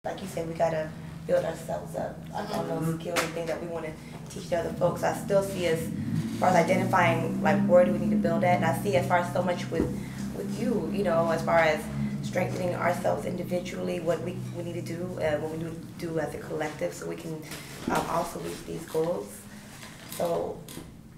like you said, we gotta build ourselves up on those skills and things that we want to teach to other folks. I still see as far as identifying like where do we need to build at, and I see as far as so much with you, you know, as far as strengthening ourselves individually, what we need to do, what we need to do as a collective, so we can also reach these goals. So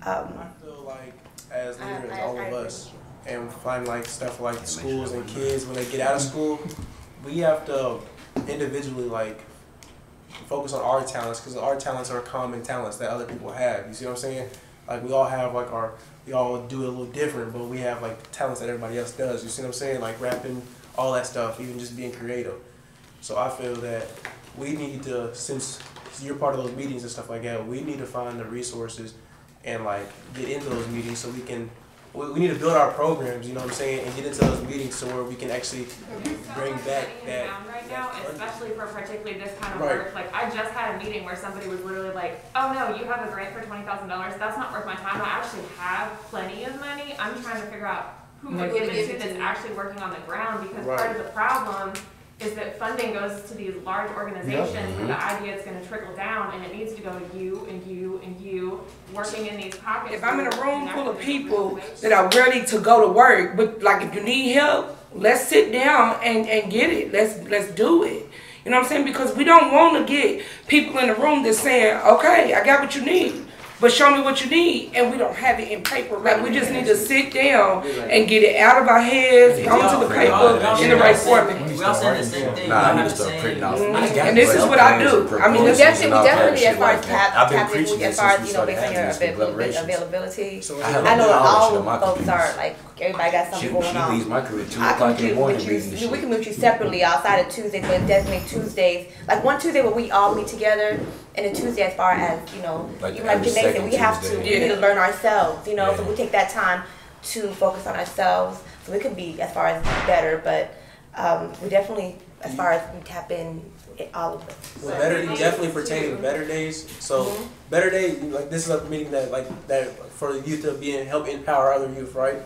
I feel like as leaders, all of us, and find like stuff like schools and kids when they get out of school, we have to individually like focus on our talents, because our talents are common talents that other people have. You see what I'm saying? Like we all have like we all do it a little different, but we have like talents that everybody else does. You see what I'm saying? Like rapping, all that stuff, even just being creative. So I feel that we need to, since you're part of those meetings and stuff like that, we need to find the resources and like get into those meetings so we need to build our programs, you know what I'm saying, and get into those meetings so where we can actually bring back that. Right now, especially for particularly this kind of work. Like I just had a meeting where somebody was literally like, "Oh no, you have a grant for $20,000. That's not worth my time. I actually have plenty of money. I'm trying to figure out who to give it to that's actually working on the ground, because part of the problem is that funding goes to these large organizations and the idea is going to trickle down, and it needs to go to you and you and you working in these pockets. If I'm in a room full of people that are ready to go to work, but like if you need help, let's sit down and get it. Let's do it. You know what I'm saying? Because we don't want to get people in the room that's saying, okay, I got what you need, but show me what you need, and we don't have it in paper. Like we just need to sit down and get it out of our heads, onto the paper in the right format. We all saying the same thing. Nah, I need to start printing out. And this is what I do. I mean, we definitely as far as tapping, as far as, you know, based based on your availability. I know know all folks are like, everybody got something going She on. leaves my career at 2 I o'clock can in the morning meet reading the you, shit. we can meet you separately outside of Tuesdays, but definitely Tuesdays. Like one Tuesday where we all meet together, and a Tuesday as far as, you know, Like even like every Janae said, second we have to, Tuesday. we need to learn ourselves, you know, so Yeah. we take that time to focus on ourselves. So we could be as far as better, but we definitely, as far as we tap in all of it. Well, definitely pertaining to Better Days. So Better Days, like this is a meeting that for the youth to help empower other youth, right?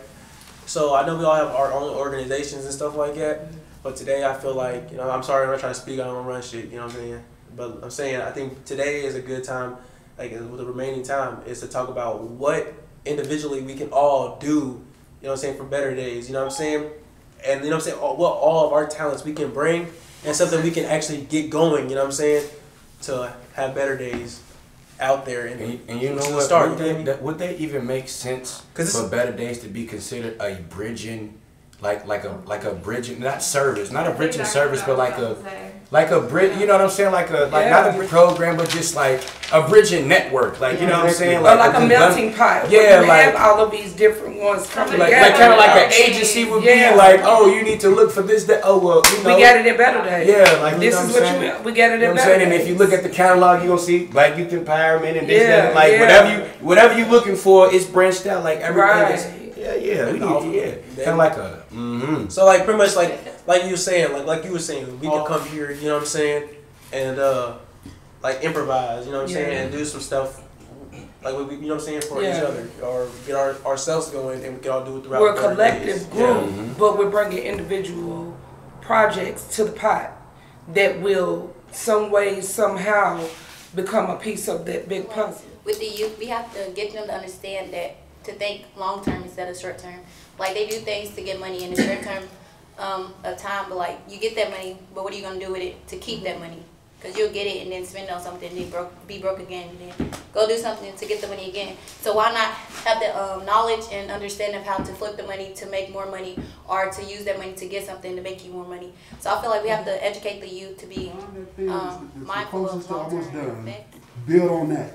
So I know we all have our own organizations and stuff like that, but today I feel like, you know, I'm sorry, I'm not trying to speak, I don't run shit, you know what I'm saying? But I'm saying I think today is a good time, like with the remaining time, is to talk about what individually we can all do, you know what I'm saying, for Better Days, you know what I'm saying? And you know what I'm saying, what all of our talents we can bring, and something we can actually get going, you know what I'm saying, to have Better Days out there and you know what? Start, would they even make sense for Better Days to be considered a bridging, like a bridging, not service, not a bridging service, but like a bridge, you know what I'm saying, like not a program, but just like a bridging network, like you know what I'm saying, like a melting pot. Yeah, you like have all of these different ones coming like together. kind of like an agency would be like, oh, you need to look for this, that. Oh well, you know, we got it at Better Days. Yeah, like this is what we got it at Better Days. And if you look at the catalog, you gonna see Black Youth Empowerment and this, that, like whatever you looking for, it's branched out. Like everything is. Yeah, kind of like a. So like pretty much like you were saying, like you were saying, we can come here, you know what I'm saying, and like improvise, you know what I'm saying, and do some stuff, like we, you know what I'm saying, for each other, or get ourselves going, and we can all do it throughout. We're a collective group, but we're bringing individual projects to the pot that will some way, somehow become a piece of that big puzzle. With the youth, we have to get them to understand that, to think long term instead of short term. Like they do things to get money in the short term of time, but like you get that money, but what are you gonna do with it to keep that money? Because you'll get it and then spend it on something, and then be broke again, and then go do something to get the money again. So why not have the knowledge and understanding of how to flip the money to make more money, or to use that money to get something to make you more money? So I feel like we have to educate the youth to be mindful of long-term effect. Build on that,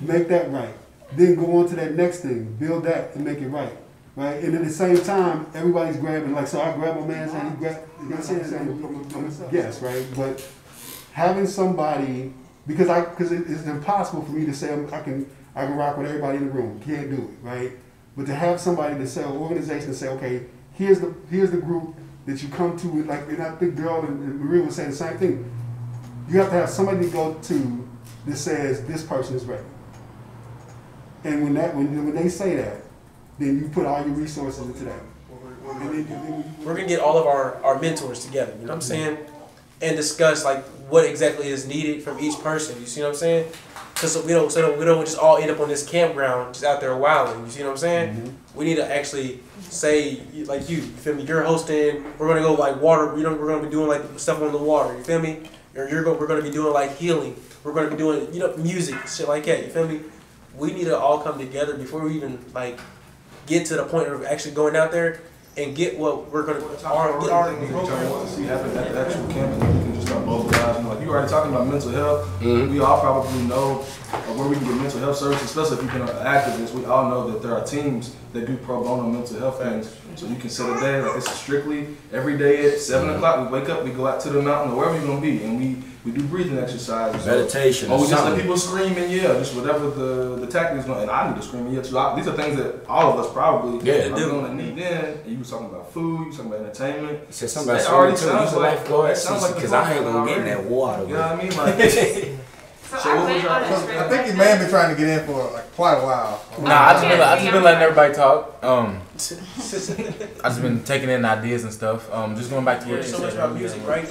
make that right. Then go on to that next thing, build that and make it right. Right? And at the same time, everybody's grabbing, like, so I grab a man's hand, he grab, you know what I'm saying? Yes, right? But having somebody, because it's impossible for me to say I can rock with everybody in the room. Can't do it, right? But to have somebody to say, an organization to say, okay, here's the group that you come to, like, and I think Girl and Maria would say the same thing. You have to have somebody to go to that says this person is ready. And when they say that, then you put all your resources into that. We're gonna get all of our mentors together, you know what I'm saying? and discuss like what exactly is needed from each person. You see what I'm saying? Because we don't just all end up on this campground just out there wilding. You see what I'm saying? Mm-hmm. We need to actually say, like you feel me? You're hosting. We're gonna go like water. We're gonna be doing like stuff on the water. You feel me? We're gonna be doing like healing. We're gonna be doing music, shit like that. You feel me? We need to all come together before we even like get to the point of actually going out there and get what we're gonna get our program. See happen at the actual campus, we can just start mobilizing. Like you already talking about mental health. Mm-hmm. We all probably know where we can get mental health services, especially if you've been an activist. We all know that there are teams that do pro bono mental health things. So you can set a day like it's strictly every day at 7 o'clock. We wake up, we go out to the mountain or wherever you're gonna be, and we do breathing exercises, meditation, or we just let people scream and yell, just whatever the tactic is going. And I need to scream and yell too. These are things that all of us probably are going to need. Then and you were talking about food, you were talking about entertainment. You said something about already sounds like because I ain't gonna get in that water. You know what I mean? Like, I think you may have been trying to get in for like quite a while. Nah, I just been letting everybody talk. I just been taking in ideas and stuff. Just going back to what you so said. Much about music, right?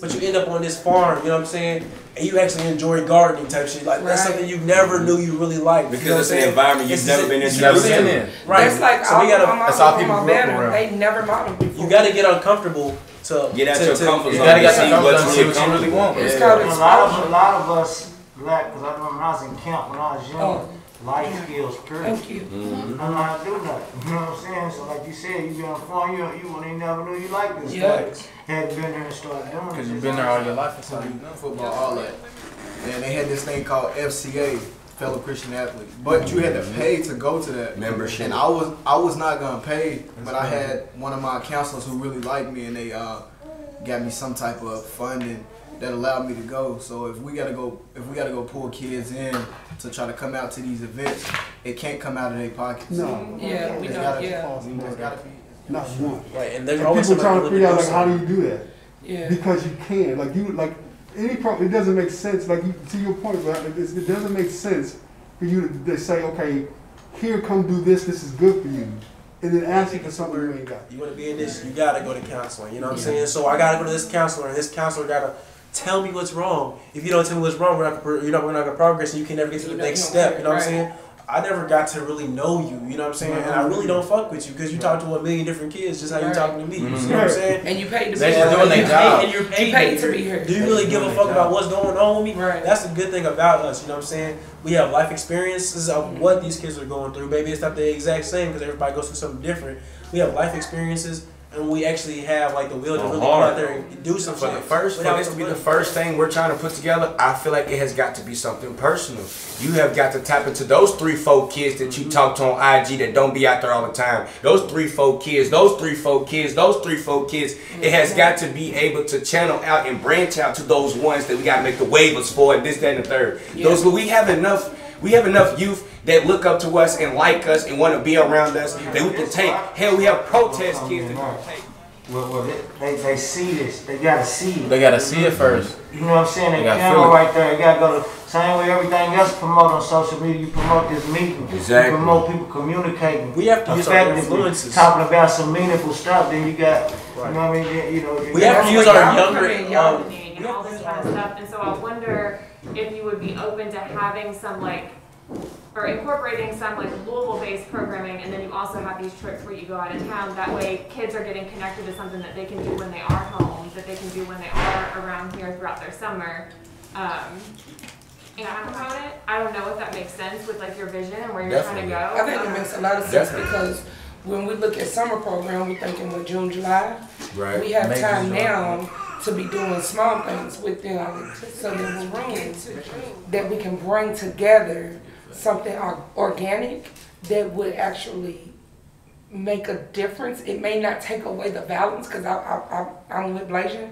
But you end up on this farm, you know what I'm saying? And you actually enjoy gardening type shit. Like that's something you never knew you really liked. Because it's an environment you've never been introduced to. Right. That's like so that's all people grew up around. They never modeled before. You gotta get uncomfortable to get out your comfort zone. You gotta get your comfort zone. See what you really want. It's called exposure. A lot of us black, because I remember when I was in camp when I was young, life skills, period. Thank you. I don't know how to do nothing. You know what I'm saying? So like you said, you be on the phone, you never knew you liked this stuff. Hadn't been there and started doing it. Because you've been there all your life. That's how you know. Football, all that. And they had this thing called FCA, Fellow Christian Athlete. But you had to pay to go to that membership. And I was not gonna pay, but I had one of my counselors who really liked me, and they got me some type of funding that allowed me to go. So if we gotta go pull kids in to try to come out to these events, it can't come out of their pockets. No. Yeah, we don't. It's gotta be not one. Right, and people trying to figure out like how do you do that? Yeah. Because you can. Like any problem, it doesn't make sense. Like to your point, right? It doesn't make sense for you to say, okay, here, come do this. This is good for you. And then ask you for something you ain't got. You want to be in this, you gotta go to counseling. You know what I'm saying? So I gotta go to this counselor, and this counselor gotta tell me what's wrong. If you don't tell me what's wrong, we're not gonna progress, and you can never get to the next step. You know what I'm saying? I never got to really know you. You know what I'm saying? And I really don't fuck with you because you talk to a million different kids just how you talking to me. You see what I'm saying? And you paid to be They're here. doing their job. And you're paid to be here. Do you really give a fuck about what's going on with me? Right. That's the good thing about us. You know what I'm saying? We have life experiences of what these kids are going through. Maybe it's not the exact same because everybody goes through something different. We have life experiences. And we actually have like the will to really go out there and do some shit. For this to be the first thing we're trying to put together, I feel like it has got to be something personal. You have got to tap into those 3-4 kids that you talk to on IG that don't be out there all the time. Those 3-4 kids, those 3-4 kids, those 3-4 kids. It has got to be able to channel out and branch out to those ones that we got to make the waivers for and this, that, and the third. Those we have enough youth that look up to us and like us and want to be around us that we can take. Hell, we have protest kids that can take. Well, they see this. They gotta see it. They gotta see it first. You know what I'm saying? They camera right there. You gotta go the same way everything else promote on social media. You promote this meeting. Exactly. You promote people communicating. We have to use our influences. Talking about some meaningful stuff. Then you got, you know what I mean? You know, we have to use our younger and all this kind of stuff. And so I wonder if you would be open to having some or incorporating some Louisville-based programming, and then you also have these trips where you go out of town. That way, kids are getting connected to something that they can do when they are home, that they can do when they are around here throughout their summer. And about it, I don't know if that makes sense with your vision and where you're trying to go. I think it makes a lot of sense because when we look at summer program, we're thinking June, July. Right. We have time now to be doing small things with them, so there's room that we can bring together something organic that would actually make a difference. It may not take away the balance because I'm with Blasian.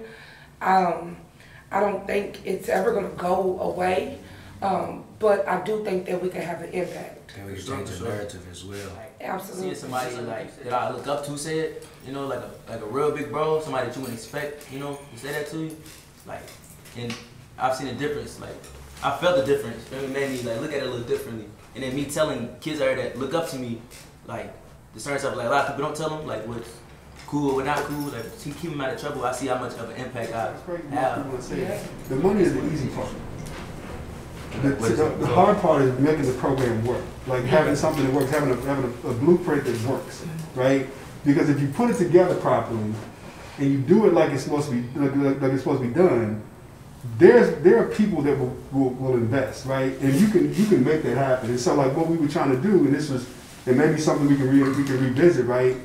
I don't think it's ever going to go away, but I do think that we can have an impact. And we can change the narrative as well. Absolutely. Seeing somebody that I look up to say it, like a real big bro, somebody that you wouldn't expect, to say that to you, and I've seen a difference. I felt the difference. It made me look at it a little differently. And then me telling kids out there that look up to me, the certain stuff, a lot of people don't tell them, what's cool or we're not cool, like keep him out of trouble, I see how much of an impact I have. The money is the easy part. The hard part is making the program work. Like having something that works, having a blueprint that works, right? Because if you put it together properly and you do it like it's supposed to be, like it's supposed to be done, there are people that will invest, right? And you can make that happen. And so like what we were trying to do, and this was, and maybe something we can revisit, right?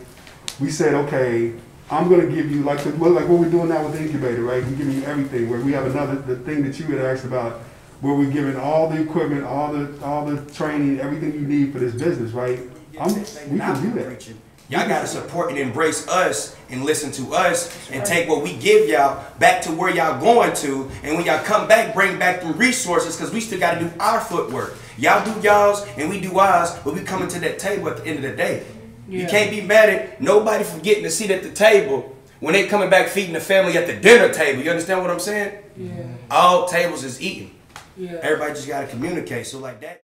We said, okay, I'm gonna give you like what we're doing now with the incubator, right? We're giving you everything. Where we have the thing that you had asked about, where we're giving all the equipment, all the training, everything you need for this business, right? We can do that. Y'all gotta support and embrace us and listen to us and take what we give y'all back to where y'all going to, and when y'all come back, bring back the resources, because we still gotta do our footwork. Y'all do y'all's and we do ours, but we coming to that table at the end of the day. Yeah. You can't be mad at nobody for getting a seat at the table when they coming back feeding the family at the dinner table. You understand what I'm saying? Yeah. All tables is eating. Yeah. Everybody just gotta communicate. So like that.